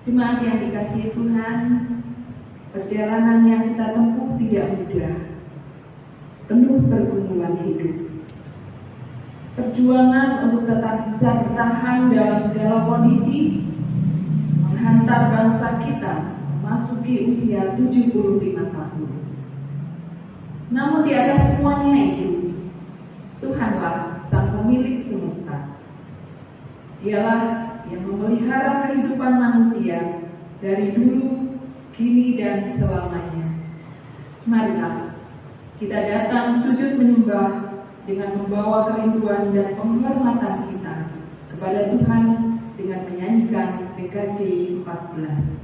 Jemaat yang dikasihi Tuhan, perjalanan yang kita tempuh tidak mudah, penuh pergumulan hidup. Perjuangan untuk tetap bisa bertahan dalam segala kondisi menghantar bangsa kita memasuki usia 75 tahun. Namun di atas semuanya itu, Tuhanlah sang pemilik semesta. Dialah yang memelihara kehidupan manusia dari dulu, kini, dan selamanya. Marilah kita datang sujud menyembah dengan membawa kerinduan dan penghormatan kita kepada Tuhan dengan menyanyikan PKJ 14.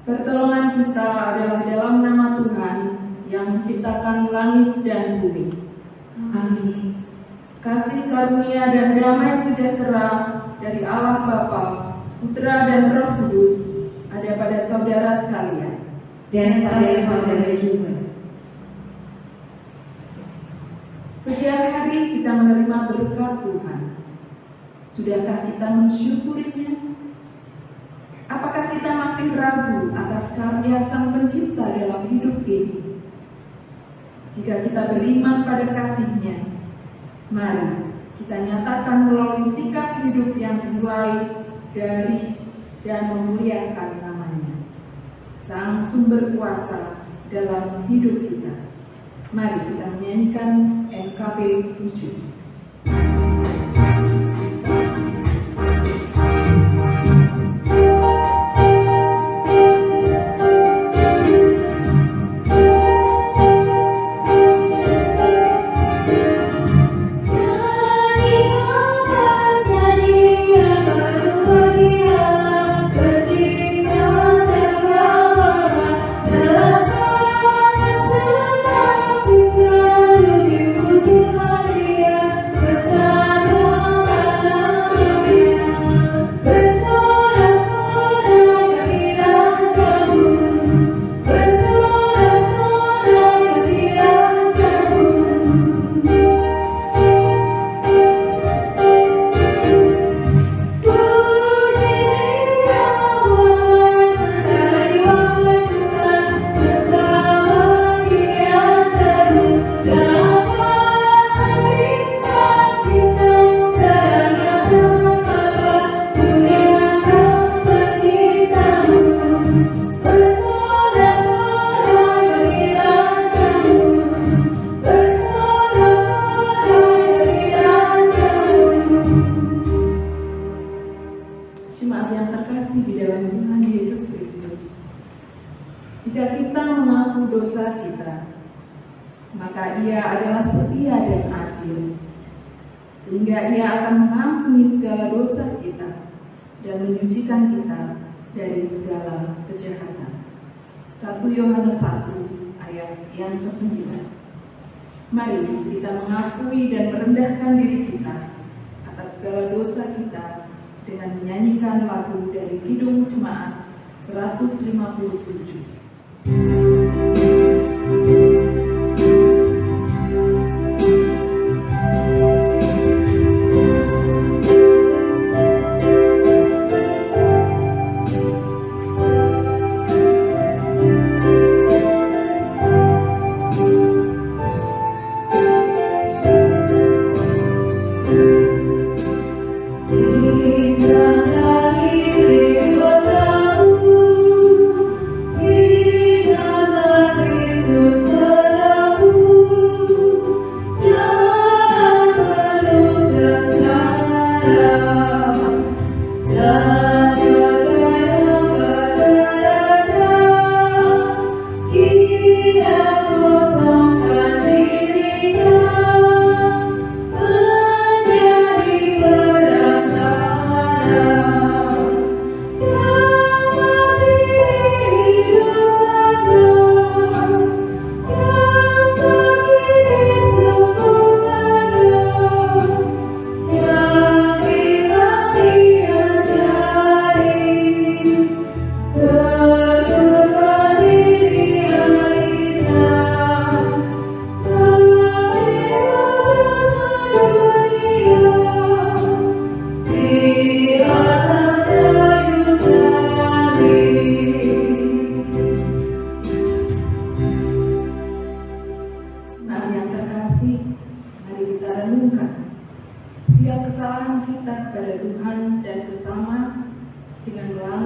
Pertolongan kita adalah dalam nama Tuhan yang menciptakan langit dan bumi. Amin. Kasih karunia dan damai sejahtera dari Allah Bapa, Putra dan Roh Kudus ada pada saudara sekalian. Dan pada saudara juga. Setiap hari kita menerima berkat Tuhan. Sudahkah kita mensyukurinya? Apakah kita masih ragu atas karya Sang Pencipta dalam hidup ini? Jika kita beriman pada kasih-Nya, mari kita nyatakan melalui sikap hidup yang dimulai dari dan memuliakan nama-Nya, Sang Sumber Kuasa dalam hidup kita. Mari kita menyanyikan MKB 7. Jemaat yang terkasih di dalam Tuhan Yesus Kristus, jika kita mengaku dosa kita, maka Ia adalah setia dan adil, sehingga Ia akan mengampuni segala dosa kita dan menyucikan kita dari segala kejahatan. 1 Yohanes 1 ayat yang ke-9. Mari kita mengakui dan merendahkan diri kita atas segala dosa kita dengan menyanyikan lagu dari Kidung Jemaat 157.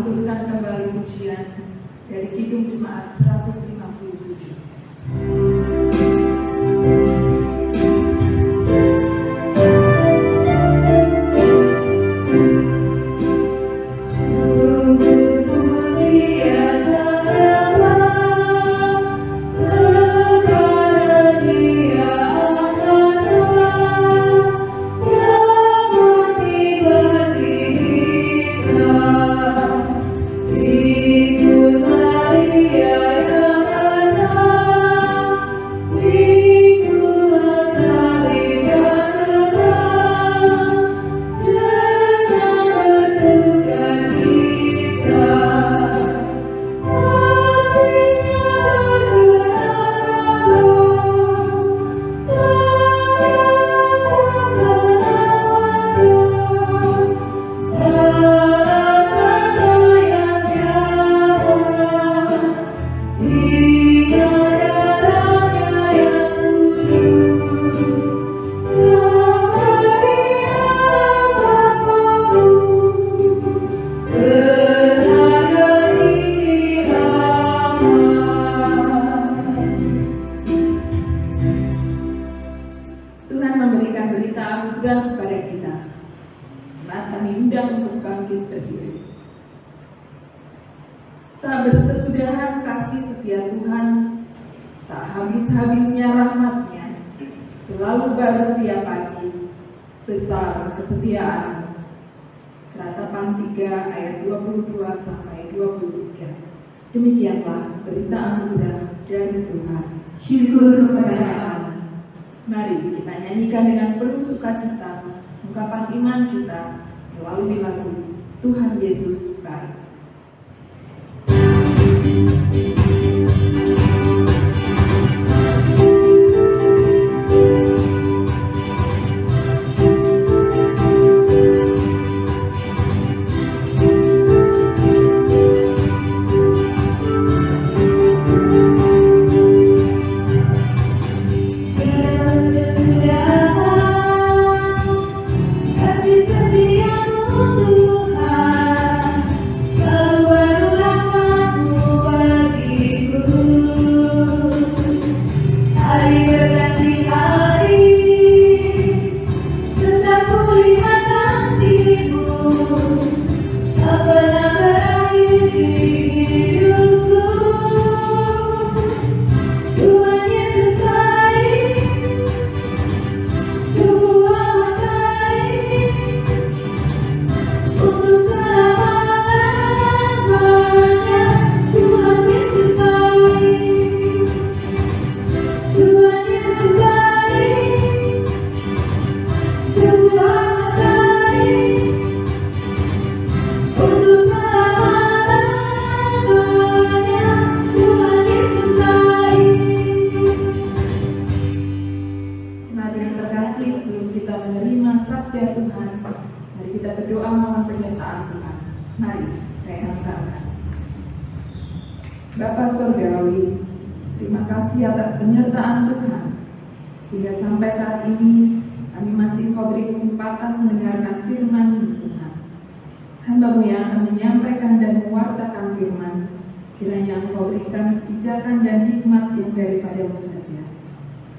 aturkan kembali pujian dari Kidung Jemaat 157. Tak berkesudahan kasih setia Tuhan, tak habis-habisnya rahmat-Nya, selalu baru tiap pagi, besar kesetiaan. Ratapan 3 ayat 22-23. Demikianlah berita anugerah dari Tuhan. Syukur kepada Allah. Mari kita nyanyikan dengan penuh sukacita ungkapan iman kita melalui lagu Tuhan Yesus baik. Bapa Surgawi, terima kasih atas penyertaan Tuhan, sehingga sampai saat ini kami masih Kau beri kesempatan mendengarkan firman Tuhan. Hamba-Mu yang akan menyampaikan dan mewartakan firman, kiranya Engkau berikan kebijakan dan hikmat yang daripada-Mu saja,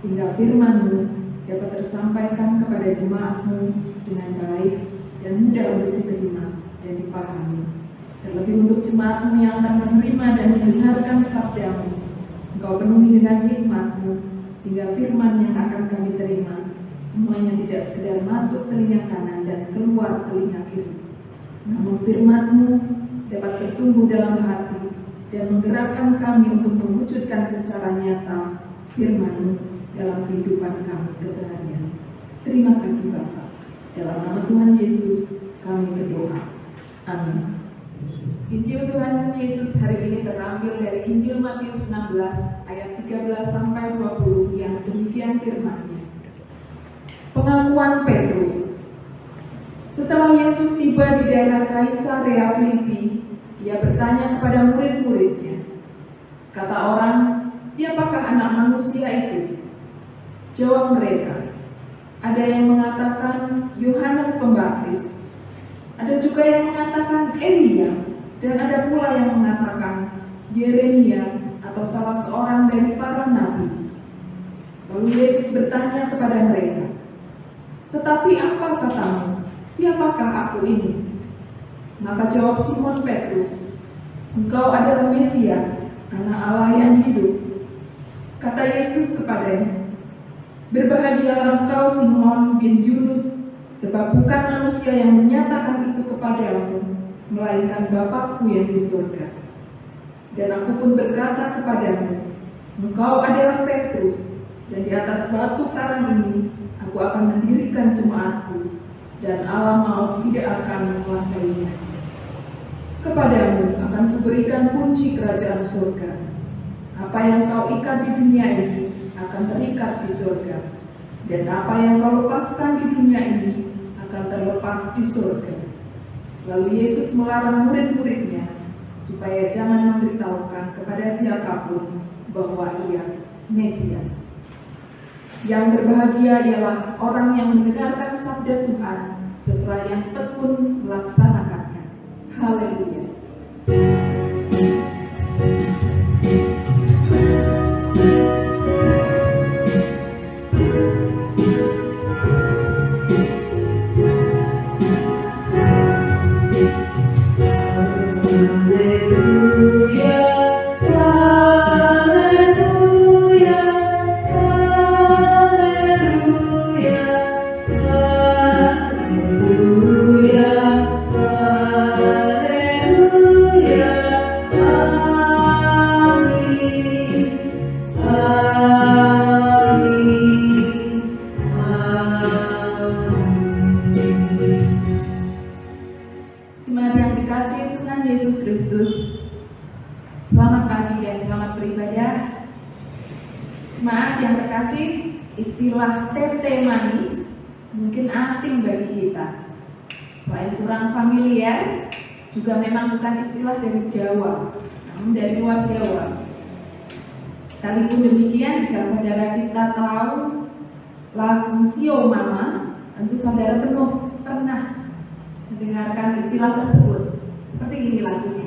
sehingga firman-Mu dapat tersampaikan kepada jemaat-Mu dengan baik dan mudah untuk diterima dan dipahami. Terlebih untuk jemaat-Mu yang akan menerima dan mendengarkan sabda-Mu, Engkau penuhi dengan hikmat-Mu, sehingga firman yang akan kami terima semuanya tidak sekedar masuk telinga kanan dan keluar telinga kiri, namun firman-Mu dapat bertumbuh dalam hati dan menggerakkan kami untuk mewujudkan secara nyata firman-Mu dalam kehidupan kami keseharian. Terima kasih Bapa. Dalam nama Tuhan Yesus kami berdoa. Amin. Injil Tuhan Yesus hari ini terambil dari Injil Matius 16 ayat 13-20 yang demikian firman-Nya. Pengakuan Petrus. Setelah Yesus tiba di daerah Kaisarea Filipi, Ia bertanya kepada murid-muridnya, kata orang, siapakah anak manusia itu? Jawab mereka, ada yang mengatakan Yohanes Pembaptis, ada juga yang mengatakan Elia, Dan ada pula yang mengatakan Yeremia atau salah seorang dari para nabi. Lalu Yesus bertanya kepada mereka, "Tetapi apa katamu? Siapakah aku ini?" Maka jawab Simon Petrus, "Engkau adalah Mesias, Anak Allah yang hidup." Kata Yesus kepadanya, "Berbahagialah engkau Simon bin Yunus, sebab bukan manusia yang menyatakan itu kepadamu, melainkan Bapa-Ku yang di surga. Dan aku pun berkata kepadamu, engkau adalah Petrus, dan di atas batu karang ini aku akan mendirikan jemaatku, dan alam maut tidak akan menguasainya. Kepadamu akan kuberikan kunci kerajaan surga. Apa yang kau ikat di dunia ini akan terikat di surga, dan apa yang kau lepaskan di dunia ini akan terlepas di surga." Lalu Yesus melarang murid-muridnya supaya jangan memberitahukan kepada siapapun bahwa Ia Mesias. Yang berbahagia ialah orang yang mendengarkan sabda Tuhan setelah yang tekun melaksanakannya. Haleluya. Jemaat yang dikasihi Tuhan Yesus Kristus, selamat pagi dan selamat beribadah. Jemaat yang terkasih, istilah tete manis mungkin asing bagi kita. Selain kurang familiar, juga memang bukan istilah dari Jawa, namun dari luar Jawa. Sekalipun demikian, jika saudara kita tahu lagu Sio Mama, tentu saudara penuh pernah mendengarkan istilah tersebut. Seperti ini lagunya.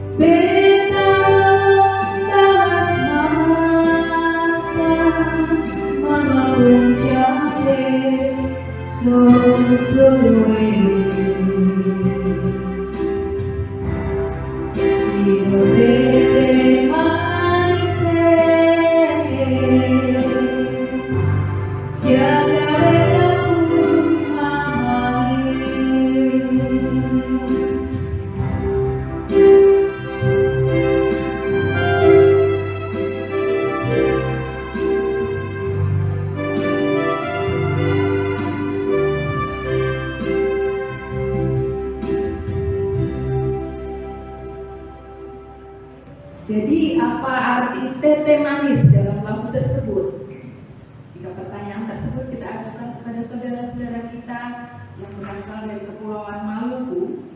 Beta Jadi apa arti tete manis dalam lagu tersebut? Jika pertanyaan tersebut kita ajukan kepada saudara-saudara kita yang berasal dari Kepulauan Maluku,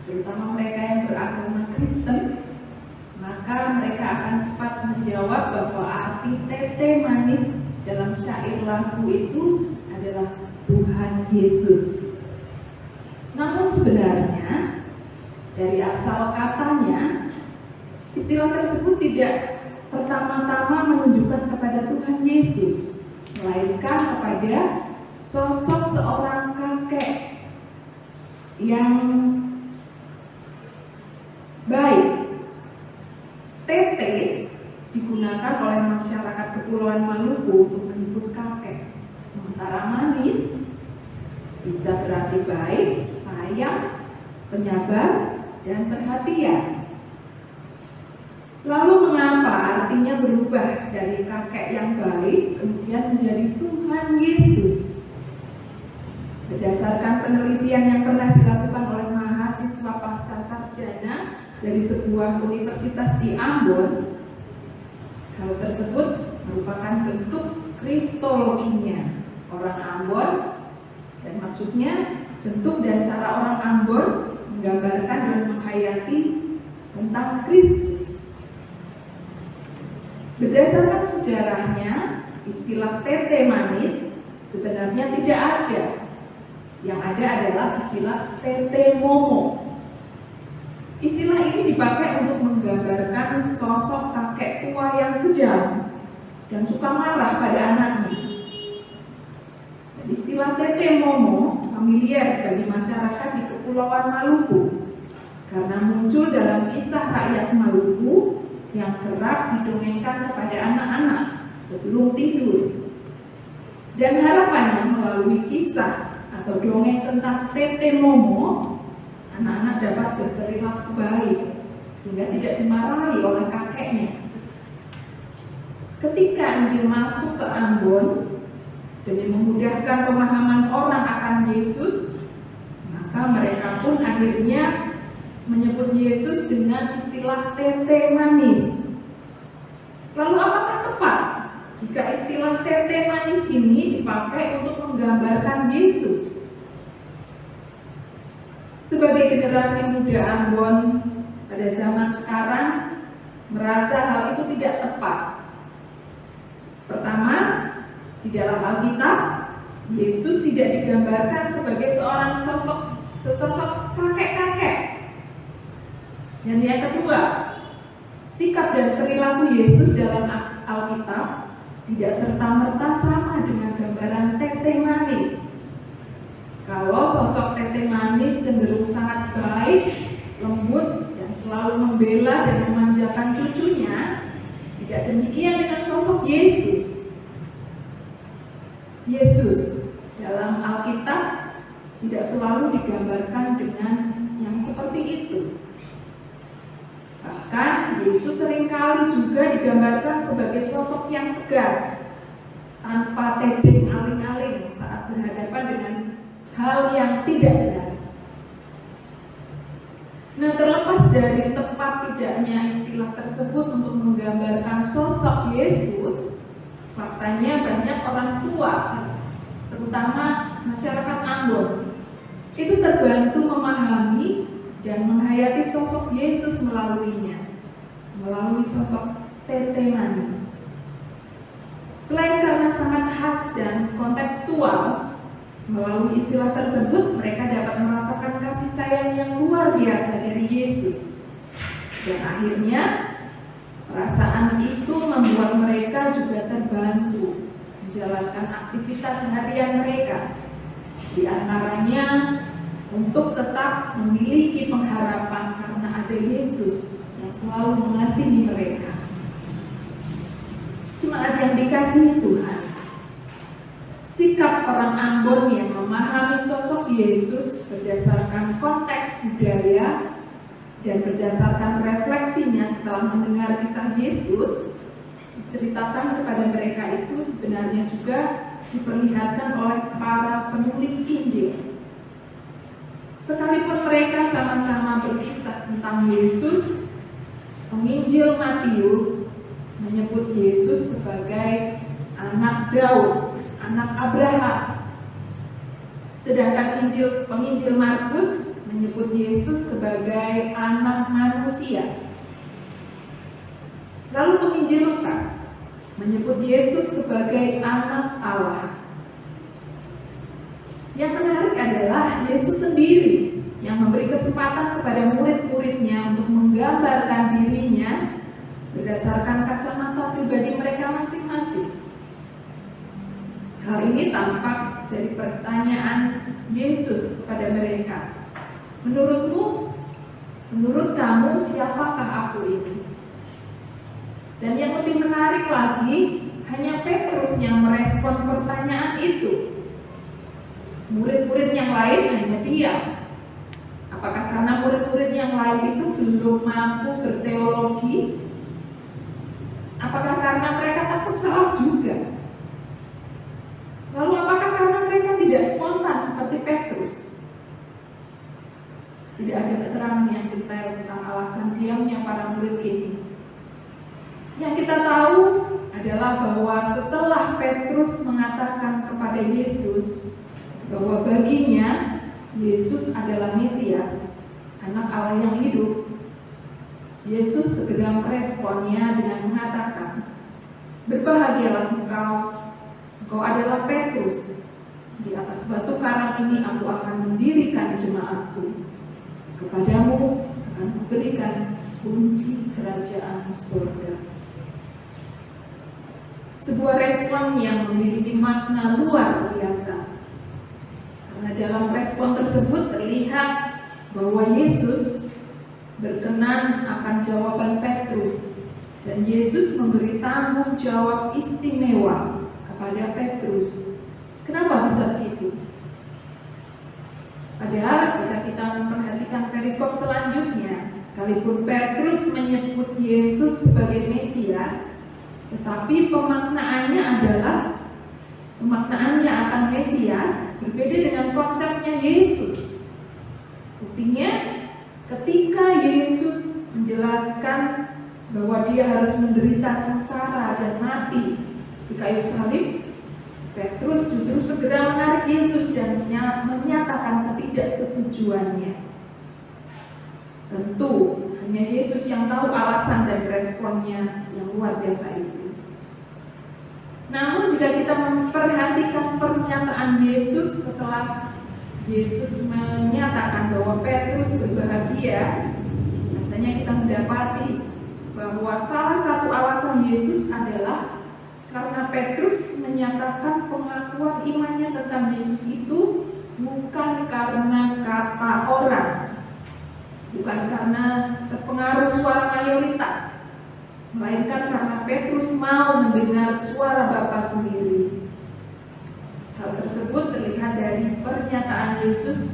terutama mereka yang beragama Kristen, maka mereka akan cepat menjawab bahwa arti tete manis dalam syair lagu itu adalah Tuhan Yesus. Namun sebenarnya dari asal katanya, istilah tersebut tidak pertama-tama menunjukkan kepada Tuhan Yesus, melainkan kepada sosok seorang kakek yang baik. Tete digunakan oleh masyarakat Kepulauan Maluku untuk menyebut kakek, sementara manis bisa berarti baik, sayang, penyabar, dan perhatian. Lalu mengapa artinya berubah dari kakek yang baik kemudian menjadi Tuhan Yesus? Berdasarkan penelitian yang pernah dilakukan oleh mahasiswa pasca sarjana dari sebuah universitas di Ambon, hal tersebut merupakan bentuk kristologinya orang Ambon, dan maksudnya bentuk dan cara orang Ambon menggambarkan dan menghayati tentang Kristus. Berdasarkan sejarahnya, istilah tete manis sebenarnya tidak ada. Yang ada adalah istilah tete momo. Istilah ini dipakai untuk menggambarkan sosok kakek tua yang kejam dan suka marah pada anaknya. Dan istilah tete momo familiar bagi masyarakat di Kepulauan Maluku karena muncul dalam kisah rakyat Maluku yang kerap didongengkan kepada anak-anak sebelum tidur. Dan harapannya melalui kisah atau dongeng tentang tete momo, anak-anak dapat berperilaku baik sehingga tidak dimarahi oleh kakeknya. Ketika Injil masuk ke Ambon demi memudahkan pemahaman orang akan Yesus, maka mereka pun akhirnya menyebut Yesus dengan istilah tete manis. Lalu apakah tepat jika istilah tete manis ini dipakai untuk menggambarkan Yesus? Sebagai generasi muda Ambon pada zaman sekarang merasa hal itu tidak tepat. Pertama, di dalam Alkitab Yesus tidak digambarkan sebagai seorang sosok kakek-kakek. Dan yang kedua, sikap dan perilaku Yesus dalam Alkitab tidak serta-merta sama dengan gambaran tete manis. Kalau sosok tete manis cenderung sangat baik, lembut, dan selalu membela dan memanjakan cucunya, tidak demikian dengan sosok Yesus. Yesus dalam Alkitab tidak selalu digambarkan dengan yang seperti itu. Bahkan Yesus seringkali juga digambarkan sebagai sosok yang tegas, tanpa tedeng aling-aling saat berhadapan dengan hal yang tidak benar. Nah, terlepas dari tepat tidaknya istilah tersebut untuk menggambarkan sosok Yesus, faktanya banyak orang tua, terutama masyarakat Ambon, itu terbantu memahami dan menghayati sosok Yesus melaluinya, melalui sosok tete manis. Selain karena sangat khas dan kontekstual, melalui istilah tersebut mereka dapat merasakan kasih sayang yang luar biasa dari Yesus. Dan akhirnya perasaan itu membuat mereka juga terbantu menjalankan aktivitas harian mereka, di antaranya untuk tetap memiliki pengharapan karena ada Yesus yang selalu mengasihi mereka. Jemaat yang dikasihi Tuhan, sikap orang Ambon yang memahami sosok Yesus berdasarkan konteks budaya dan berdasarkan refleksinya setelah mendengar kisah Yesus diceritakan kepada mereka itu sebenarnya juga diperlihatkan oleh para penulis Injil. Sekalipun mereka sama-sama berkisah tentang Yesus, Penginjil Matius menyebut Yesus sebagai anak Daud, anak Abraham. Sedangkan penginjil Markus menyebut Yesus sebagai anak manusia. Lalu penginjil Lukas menyebut Yesus sebagai anak Allah. Yang menarik adalah Yesus sendiri yang memberi kesempatan kepada murid-muridnya untuk menggambarkan dirinya berdasarkan kacamata pribadi mereka masing-masing. Hal ini tampak dari pertanyaan Yesus kepada mereka. Menurut kamu siapakah aku ini? Dan yang lebih menarik lagi, hanya Petrus yang merespon pertanyaan itu. Murid-murid yang lain hanya diam. Apakah karena murid-murid yang lain itu belum mampu berteologi? Apakah karena mereka takut salah juga? Lalu apakah karena mereka tidak spontan seperti Petrus? Tidak ada keterangan yang detail tentang alasan diamnya para murid ini. Yang kita tahu adalah bahwa setelah Petrus mengatakan kepada Yesus bahwa baginya Yesus adalah Mesias, anak Allah yang hidup, Yesus segera meresponnya dengan mengatakan, "Berbahagialah engkau adalah Petrus. Di atas batu karang ini aku akan mendirikan jemaatku. Kepadamu akan kuberikan kunci kerajaan surga." Sebuah respon yang memiliki makna luar biasa. Karena dalam respon tersebut terlihat bahwa Yesus berkenan akan jawaban Petrus, dan Yesus memberi tanggung jawab istimewa kepada Petrus. Kenapa bisa begitu? Padahal jika kita memperhatikan perikop selanjutnya, sekalipun Petrus menyebut Yesus sebagai Mesias, tetapi pemaknaannya akan Mesias berbeda dengan konsepnya Yesus. Buktinya, ketika Yesus menjelaskan bahwa dia harus menderita sengsara dan mati di kayu salib, Petrus justru segera menarik Yesus dan menyatakan ketidaksetujuannya. Tentu hanya Yesus yang tahu alasan dan responnya yang luar biasa itu. Namun jika kita memperhatikan pernyataan Yesus setelah Yesus menyatakan bahwa Petrus berbahagia, rasanya kita mendapati bahwa salah satu alasan Yesus adalah karena Petrus menyatakan pengakuan imannya tentang Yesus itu bukan karena kata orang, bukan karena terpengaruh suara mayoritas, melainkan karena Petrus mau mendengar suara Bapa sendiri. Hal tersebut terlihat dari pernyataan Yesus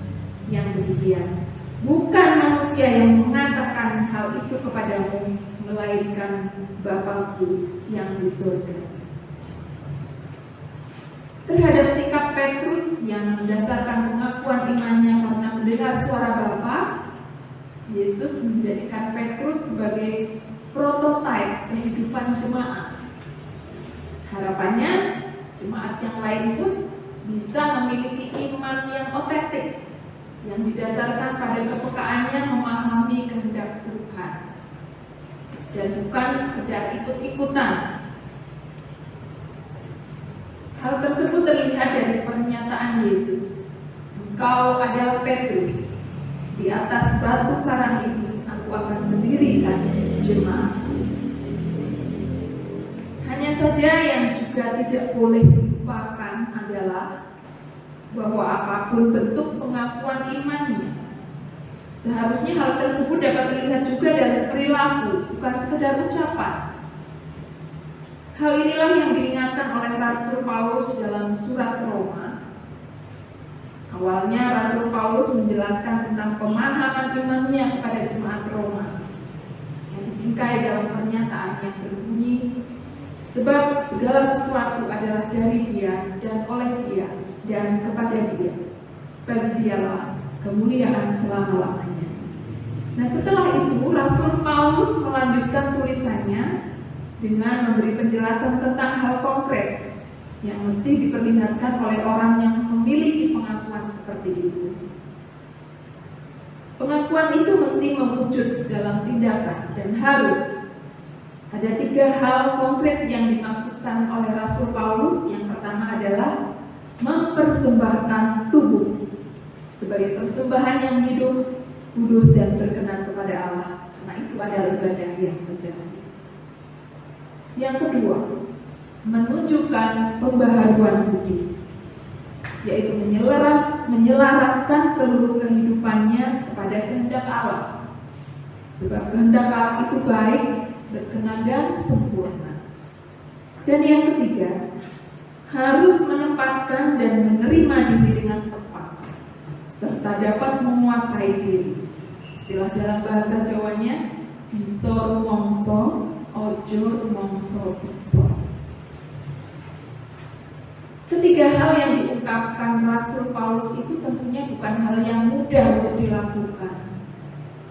yang demikian. Bukan manusia yang mengatakan hal itu kepadamu, melainkan Bapa-Ku yang di surga. Terhadap sikap Petrus yang mendasarkan pengakuan imannya karena mendengar suara Bapa, Yesus menjadikan Petrus sebagai prototipe kehidupan jemaat. Harapannya jemaat yang lain pun bisa memiliki iman yang otentik, yang didasarkan pada kepekaannya memahami kehendak Tuhan dan bukan sekedar ikut-ikutan. Hal tersebut terlihat dari pernyataan Yesus, "Engkau adalah Petrus, di atas batu karang ini aku akan mendirikan jemaat." Hanya saja yang juga tidak boleh dilupakan adalah bahwa apapun bentuk pengakuan imannya, seharusnya hal tersebut dapat terlihat juga dari perilaku, bukan sekedar ucapan. Hal inilah yang diingatkan oleh Rasul Paulus dalam surat Roma. Awalnya Rasul Paulus menjelaskan tentang pemahaman imannya kepada jemaat Roma, yang dibingkai dalam pernyataan yang berbunyi, "Sebab segala sesuatu adalah dari Dia dan oleh Dia dan kepada Dia. Bagi Dialah kemuliaan selama-lamanya." Nah, setelah itu Rasul Paulus melanjutkan tulisannya dengan memberi penjelasan tentang hal konkret yang mesti diperlihatkan oleh orang yang memiliki pengakuan seperti itu. Pengakuan itu mesti mewujud dalam tindakan dan harus ada 3 hal konkret yang dimaksudkan oleh Rasul Paulus. Yang pertama adalah mempersembahkan tubuh sebagai persembahan yang hidup, kudus dan berkenan kepada Allah, karena itu adalah ibadah yang sejati. Yang kedua, menunjukkan pembaharuan budi, yaitu menyelaraskan seluruh kehidupannya kepada kehendak Allah, sebab kehendak Allah itu baik, berkenan dan sempurna. Dan yang ketiga, harus menempatkan dan menerima diri dengan tepat, serta dapat menguasai diri. Istilah dalam bahasa Jawanya, bisa rumangsa, ojo rumangsa bisa. Ketiga hal yang diungkapkan Rasul Paulus itu tentunya bukan hal yang mudah untuk dilakukan,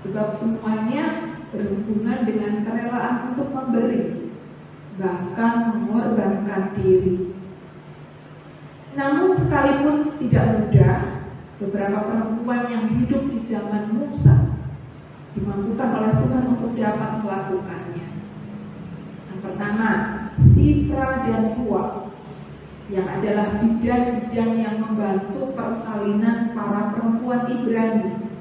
sebab semuanya berhubungan dengan kerelaan untuk memberi, bahkan mengorbankan diri. Namun sekalipun tidak mudah, beberapa perempuan yang hidup di zaman Musa dimampukan oleh Tuhan untuk dapat melakukannya. Yang pertama, Sifra dan Hua, yang adalah bidan-bidan yang membantu persalinan para perempuan Ibrani.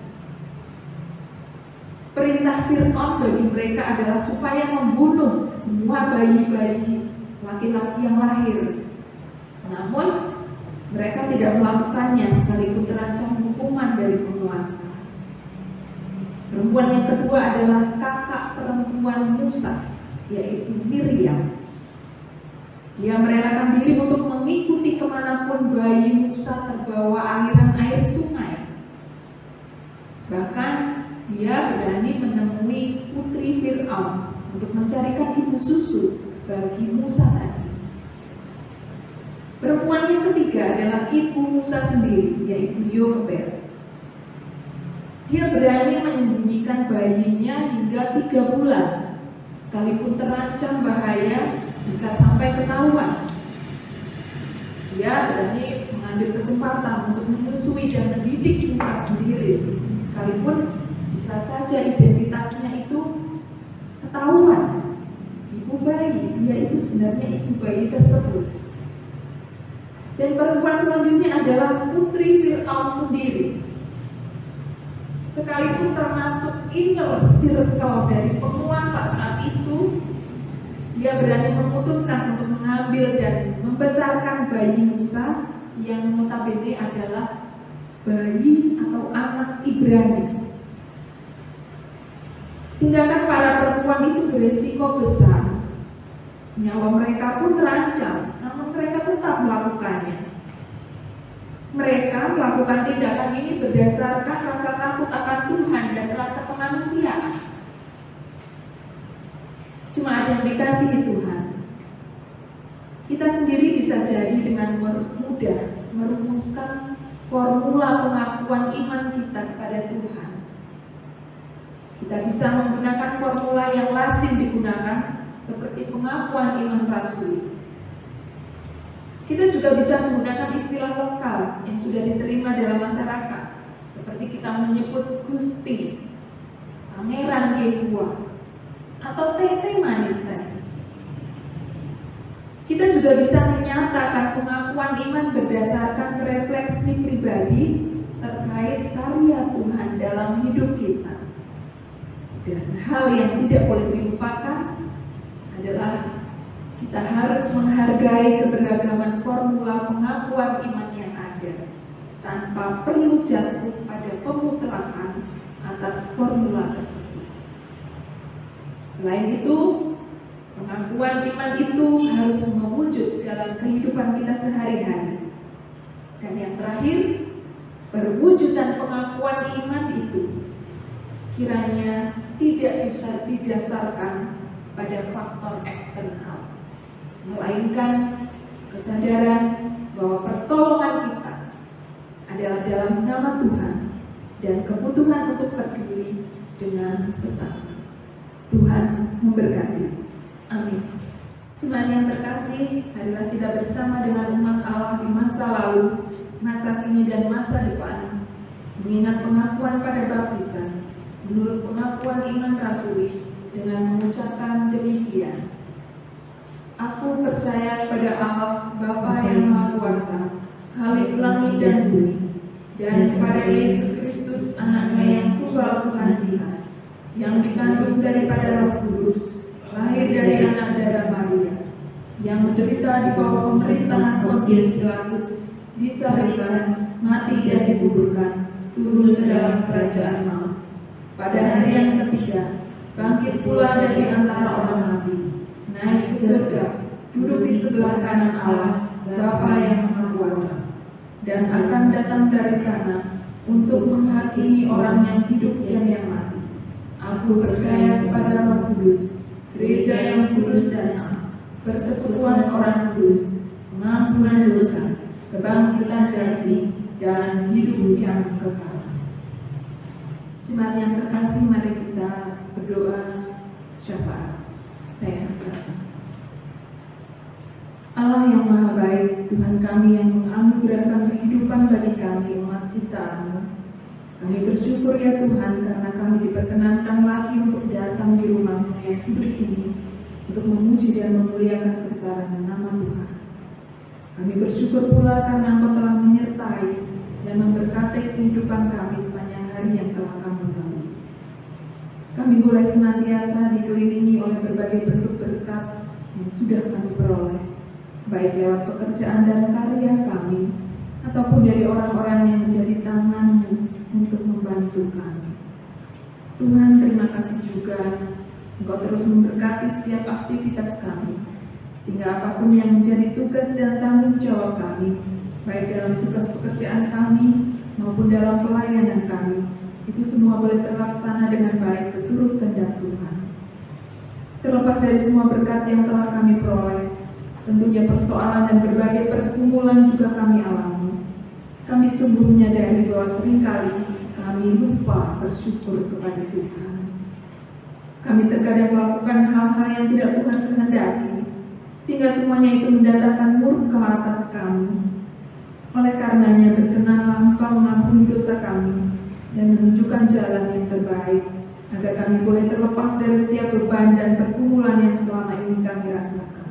Perintah Fir'aun bagi mereka adalah supaya membunuh semua bayi-bayi laki-laki yang lahir. Namun mereka tidak melakukannya sekalipun terancam hukuman dari penguasa. Perempuan yang kedua adalah kakak perempuan Musa, yaitu Miriam. Dia merelakan diri untuk mengikuti kemanapun bayi Musa terbawa aliran air sungai. Bahkan dia berani menemui putri Fir'aun untuk mencarikan ibu susu bagi Musa tadi. Perempuan yang ketiga adalah ibu Musa sendiri, yaitu Yokebed. Dia berani menyembunyikan bayinya hingga 3 bulan, sekalipun terancam bahaya jika sampai ketahuan. Dia berani mengambil kesempatan untuk menyusui dan mendidik Musa sendiri, sekalipun bisa saja identitasnya itu ketahuan. Ibu bayi, dia itu sebenarnya ibu bayi tersebut. Dan perempuan selanjutnya adalah putri Fir'aun sendiri. Sekalipun termasuk inner circle dari penguasa saat itu, dia berani memutuskan untuk mengambil dan membesarkan bayi Musa yang notabene adalah bayi atau anak Ibrani. Tindakan para perempuan itu berisiko besar. Nyawa mereka pun terancam, namun mereka tetap melakukannya. Mereka melakukan tindakan ini berdasarkan rasa takut akan Tuhan dan rasa kemanusiaan. Cuma ada yang dikasihi Tuhan. Kita sendiri bisa jadi dengan mudah merumuskan formula pengakuan iman kita kepada Tuhan. Kita bisa menggunakan formula yang lazim digunakan, seperti pengakuan iman rasuli. Kita juga bisa menggunakan istilah lokal yang sudah diterima dalam masyarakat, seperti kita menyebut Gusti, Pangeran Yehua, atau Tete Manis tadi. Kita juga bisa menyatakan pengakuan iman berdasarkan refleksi pribadi terkait karya Tuhan dalam hidup kita. Dan hal yang tidak boleh dilupakan adalah kita harus menghargai keberagaman formula pengakuan iman yang ada, tanpa perlu jatuh pada pemutrakan atas formula tersebut. Selain itu, pengakuan iman itu harus mewujud dalam kehidupan kita sehari-hari. Dan yang terakhir, perwujudan pengakuan iman itu kiranya tidak bisa didasarkan pada faktor eksternal, melainkan kesadaran bahwa pertolongan kita adalah dalam nama Tuhan dan kebutuhan untuk peduli dengan sesama. Tuhan memberkati. Amin. Jemaat yang terkasih, marilah kita bersama dengan umat Allah di masa lalu, masa kini dan masa depan, mengingat pengakuan pada baptisan menurut pengakuan iman rasuli dengan mengucapkan demikian. Aku percaya pada Allah Bapa yang Maha Kuasa, Khalik langit dan bumi, dan kepada Yesus Kristus anaknya yang tunggal Tuhan kita, yang dikandung daripada Roh Kudus, lahir dari anak darah Maria, yang menderita di bawah pemerintahan Pontius Pilatus, disalibkan, mati dan dikuburkan, turun ke dalam kerajaan maut. Pada hari yang ketiga, bangkit pula dari antara orang mati, naik ke surga, duduk di sebelah kanan Allah, Bapa yang Maha Kuasa, dan akan datang dari sana untuk menghakimi orang yang hidup dan yang mati. Aku percaya kepada Roh Kudus, gereja yang kudus dan am, persekutuan orang kudus, pengampunan dosa, kebangkitan dari dan hidup yang kekal. Jemaat yang terkasih, mari kita berdoa syafaat. Saya berdoa. Allah yang Maha Baik, Tuhan kami yang menganugerahkan kehidupan bagi kami umat ciptaan-Mu, kami bersyukur ya Tuhan karena kami diperkenankan lagi untuk datang di rumah-Mu yang kudus ini untuk memuji dan memuliakan kebesaran nama Tuhan. Kami bersyukur pula karena Engkau telah menyertai dan memberkati kehidupan kami sepanjang hari yang telah kami lalui. Kami boleh senantiasa dikelilingi oleh berbagai bentuk berkat yang sudah kami peroleh, baik lewat pekerjaan dan karya kami, ataupun dari orang-orang yang menjadi tangan-Mu untuk membantu kami. Tuhan, terima kasih juga Engkau terus memberkati setiap aktivitas kami, sehingga apapun yang menjadi tugas dan tanggung jawab kami, baik dalam tugas pekerjaan kami maupun dalam pelayanan kami, itu semua boleh terlaksana dengan baik seturut kehendak Tuhan. Terlepas dari semua berkat yang telah kami peroleh, tentunya persoalan dan berbagai pergumulan juga kami alami. Kami sungguh menyadari bahwa seringkali kami lupa bersyukur kepada Tuhan. Kami terkadang melakukan hal-hal yang tidak Tuhan kehendaki, sehingga semuanya itu mendatangkan murka atas kami. Oleh karenanya berkenanlah Engkau mengampuni dosa kami dan menunjukkan jalan yang terbaik, agar kami boleh terlepas dari setiap beban dan pergumulan yang selama ini kami rasakan.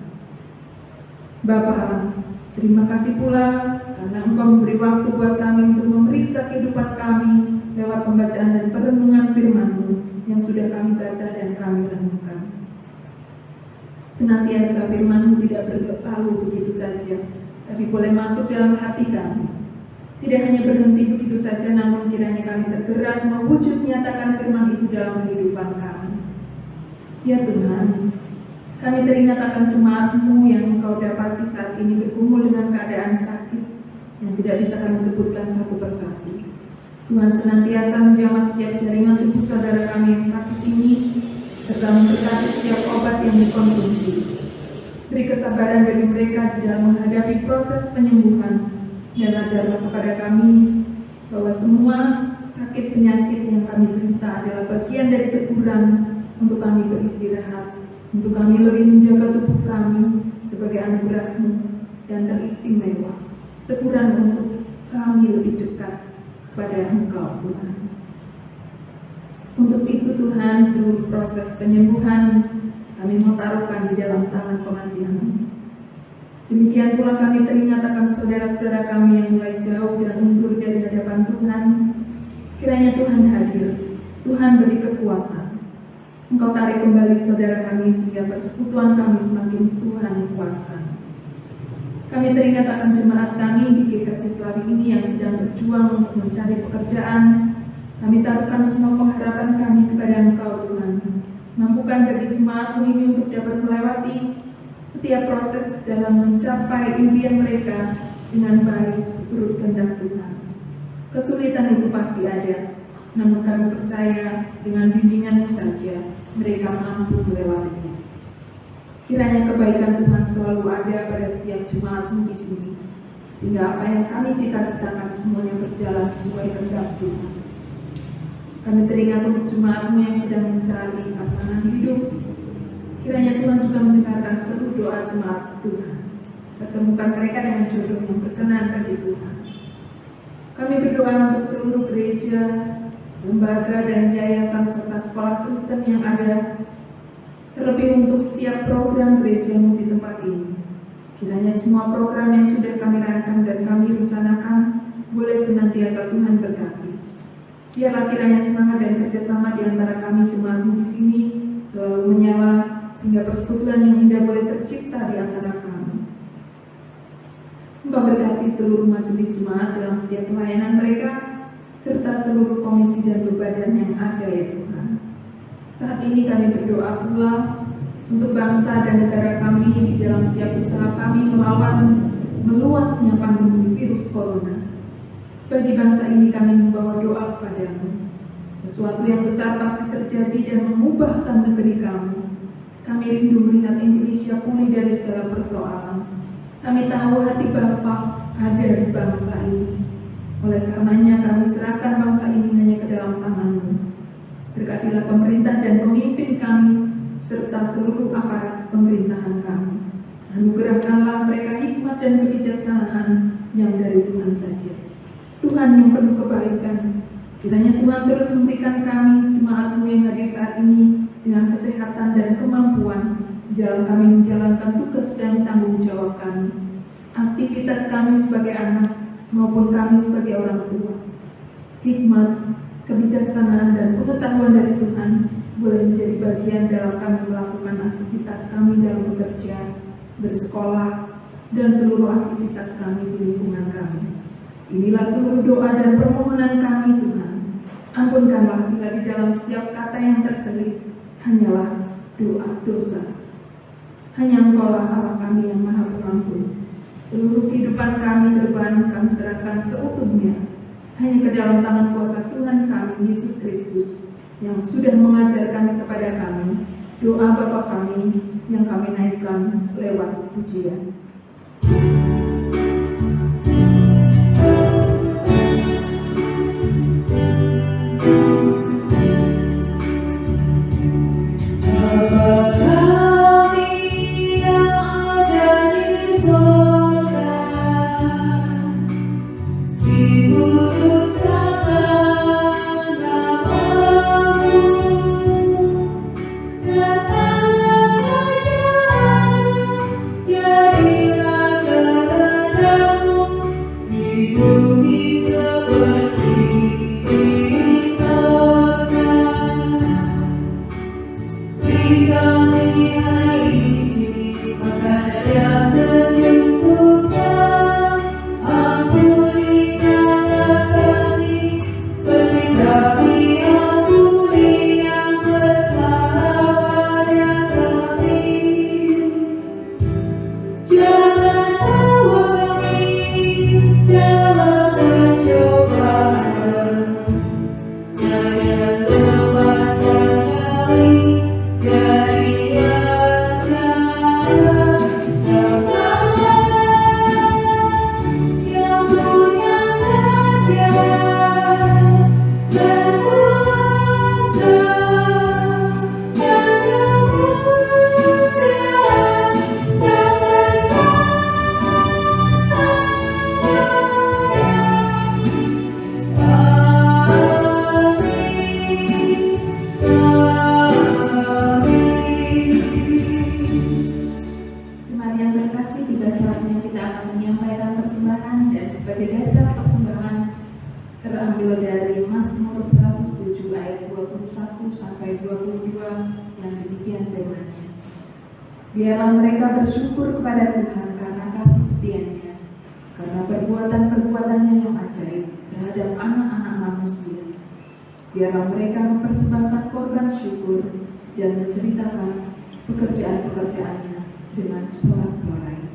Bapa, terima kasih pula karena Engkau memberi waktu buat kami untuk memeriksa kehidupan kami lewat pembacaan dan perenungan firman-Mu yang sudah kami baca dan kami renungkan. Senantiasa firman-Mu tidak berlalu begitu saja, tapi boleh masuk dalam hati kami. Tidak hanya berhenti begitu saja, namun kiranya kami tergerak mewujud nyatakan firman itu dalam kehidupan kami. Ya Tuhan, kami teringat akan jemaat-Mu yang Engkau dapati saat ini bergumul dengan keadaan sakit yang tidak bisa kami sebutkan satu persatu. Tuhan senantiasa menjamah setiap jaringan tubuh saudara kami yang sakit ini, serta memberkati setiap obat yang dikonsumsi. Beri kesabaran bagi mereka di dalam menghadapi proses penyembuhan, dan ajarlah kepada kami bahwa semua sakit penyakit yang kami derita adalah bagian dari teguran untuk kami beristirahat, untuk kami lebih menjaga tubuh kami sebagai anugerah-Mu dan teristimewa, teguran untuk kami lebih dekat kepada Engkau Tuhan. Untuk itu Tuhan, seluruh proses penyembuhan kami mau taruhkan di dalam tangan pengasihan-Mu. Demikian pula kami teringat akan saudara-saudara kami yang mulai jauh dan mundur dari hadapan Tuhan. Kiranya Tuhan hadir, Tuhan beri kekuatan. Engkau tarik kembali saudara kami sehingga persekutuan kami semakin Tuhan kuatkan. Kami teringat akan jemaat kami di GKJ Selawi ini yang sedang berjuang untuk mencari pekerjaan. Kami taruhkan semua pengharapan kami kepada Engkau Tuhan. Mampukan bagi jemaat-Mu ini untuk dapat melewati setiap proses dalam mencapai impian mereka dengan baik seturut kehendak Tuhan. Kesulitan itu pasti ada, namun kami percaya dengan bimbingan-Mu saja mereka mampu melewatinya. Kiranya kebaikan Tuhan selalu ada pada setiap jemaat-Mu di sini, sehingga apa yang kami cita-citakan semuanya berjalan sesuai kehendak Tuhan. Kami teringat untuk jemaat-Mu yang sedang mencari pasangan hidup. Kiranya Tuhan juga mendengarkan seluruh doa jemaat Tuhan. Pertemukan mereka dengan jodoh yang berkenan bagi Tuhan. Kami berdoa untuk seluruh gereja, lembaga dan yayasan serta sekolah Kristen yang ada, terlebih untuk setiap program gereja-Mu di tempat ini. Kiranya semua program yang sudah kami rancang dan kami rencanakan boleh senantiasa Tuhan berkati. Biarlah kiranya semangat dan kerjasama di antara kami jemaat-Mu di sini selalu menyala, sehingga persekutuan yang indah boleh tercipta di antara kami. Engkau berkati seluruh majelis jemaat dalam setiap pelayanan mereka, serta seluruh komisi dan badan yang ada ya Tuhan. Saat ini kami berdoa pula untuk bangsa dan negara kami di dalam setiap usaha kami melawan meluasnya pandemi virus corona. Bagi bangsa ini kami membawa doa kepadamu. Sesuatu yang besar pasti terjadi dan mengubahkan negeri kami. Kami rindu melihat Indonesia pulih dari segala persoalan. Kami tahu hati Bapa ada di bangsa ini. Oleh karenanya kami serahkan bangsa ini hanya ke dalam tangan-Mu. Berkatilah pemerintah dan pemimpin kami, serta seluruh aparat pemerintahan kami. Anugerahkanlah mereka hikmat dan kebijaksanaan yang dari Tuhan saja. Tuhan yang penuh kebaikan, kiranya Tuhan terus memberikan kami, jemaat-Mu yang hadir saat ini, dengan kesehatan dan kemampuan dalam kami menjalankan tugas dan tanggung jawab kami, aktivitas kami sebagai anak maupun kami sebagai orang tua. Hikmat, kebijaksanaan dan pengetahuan dari Tuhan boleh menjadi bagian dalam kami melakukan aktivitas kami dalam bekerja, bersekolah, dan seluruh aktivitas kami di lingkungan kami. Inilah seluruh doa dan permohonan kami Tuhan. Ampunkanlah bila di dalam setiap kata yang terselip hanyalah doa dosa. Hanya Engkaulah Allah kami yang Maha Pengampun. Seluruh kehidupan kami terban kami serahkan seutuhnya hanya ke dalam tangan kuasa Tuhan kami Yesus Kristus yang sudah mengajarkan kepada kami doa Bapa kami yang kami naikkan lewat pujian. Biarlah mereka bersyukur kepada Tuhan karena kasih setianya, karena perbuatan-perbuatannya yang ajaib terhadap anak-anak manusia. Biarlah mereka mempersembahkan korban syukur dan menceritakan pekerjaan-pekerjaannya dengan sorak-sorai.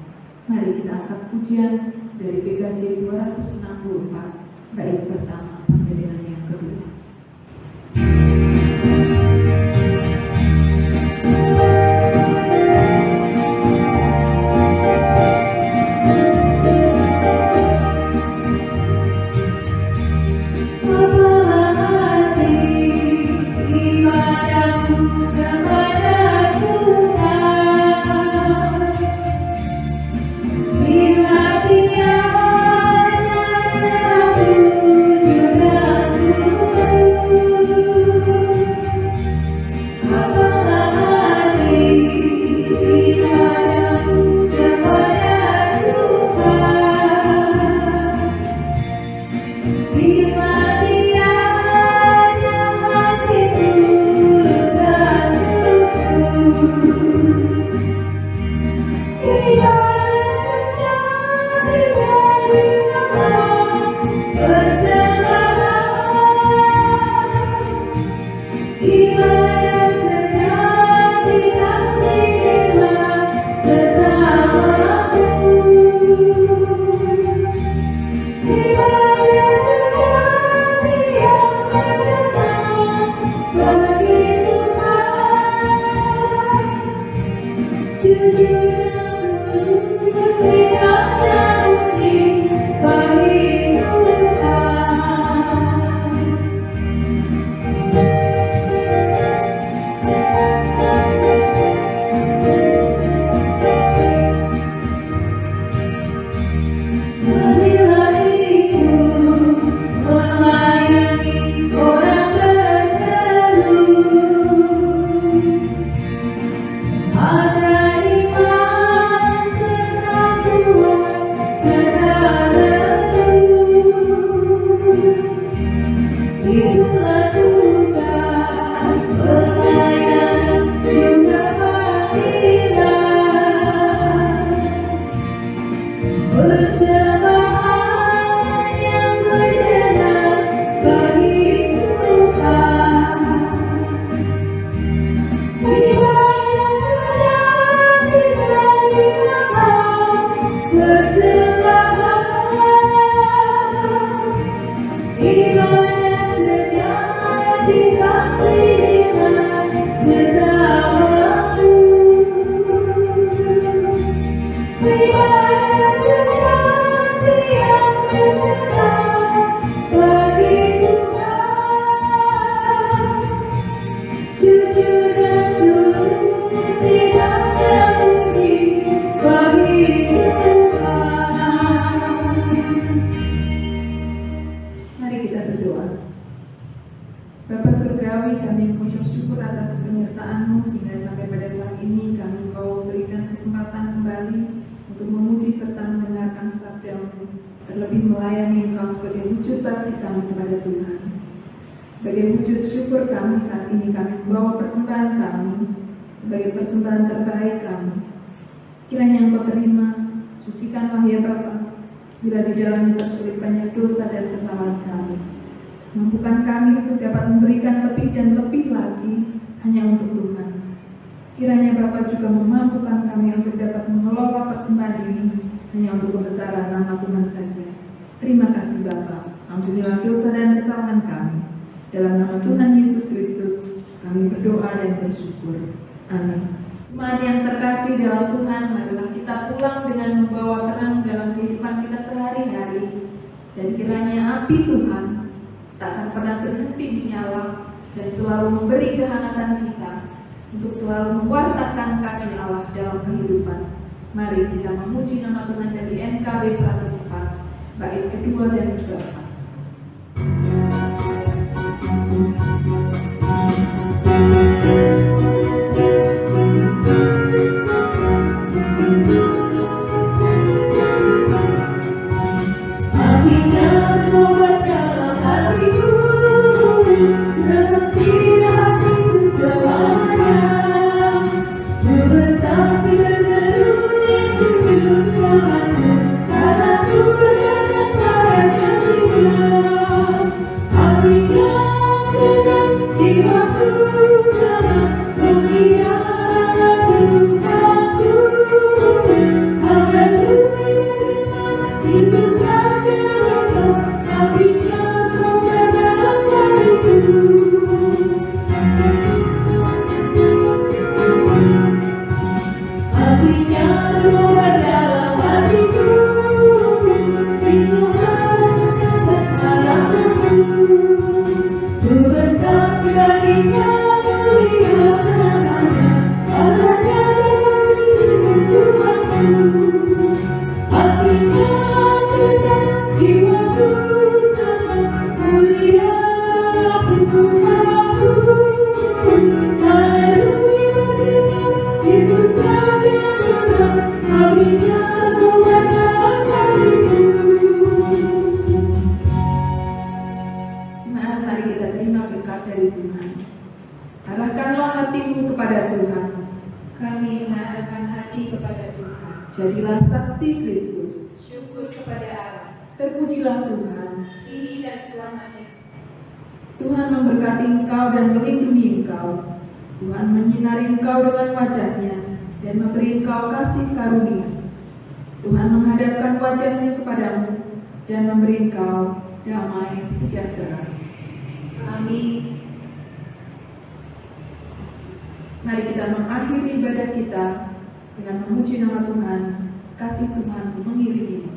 Mari kita angkat pujian dari PKJ 264, bait pertama sampai dengan yang kedua. Hati terlebih melayani Engkau sebagai wujud bakti kami kepada Tuhan. Sebagai wujud syukur kami saat ini kami membawa persembahan kami sebagai persembahan terbaik kami. Kiranya Engkau terima, sucikanlah ya Bapa, bila di dalamnya terselip banyak dosa dan kesalahan kami. Mampukan kami untuk dapat memberikan lebih dan lebih lagi hanya untuk Tuhan. Kiranya Bapa juga memampukan kami untuk dapat mengelola persembahan ini hanya untuk kebesaran nama Tuhan saja. Terima kasih Bapa, ampunilah dosa dan kesalahan kami. Dalam nama Tuhan Yesus Kristus, kami berdoa dan bersyukur. Amin. Jemaat yang terkasih dalam Tuhan, marilah kita pulang dengan membawa terang dalam kehidupan kita sehari-hari. Dan kiranya api Tuhan tak akan pernah berhenti dinyala dan selalu memberi kehangatan kita untuk selalu mewartakan kasih Allah dalam kehidupan. Mari kita memuji nama Tuhan dari NKB 104, bait kedua dan keempat. Jiwaku hatimu kepada Tuhan. Kami mengarahkan hati kepada Tuhan. Jadilah saksi Kristus. Syukur kepada Allah, Terpujilah Tuhan. kini dan selamanya. Tuhan memberkati engkau dan melindungi engkau. Tuhan menyinari engkau dengan wajah-Nya dan memberi engkau kasih karunia. Tuhan menghadapkan wajah-Nya kepadamu dan memberi engkau damai sejahtera. Amin. Mari kita mengakhiri ibadah kita dengan memuji nama Tuhan. Kasih Tuhan mengiringimu.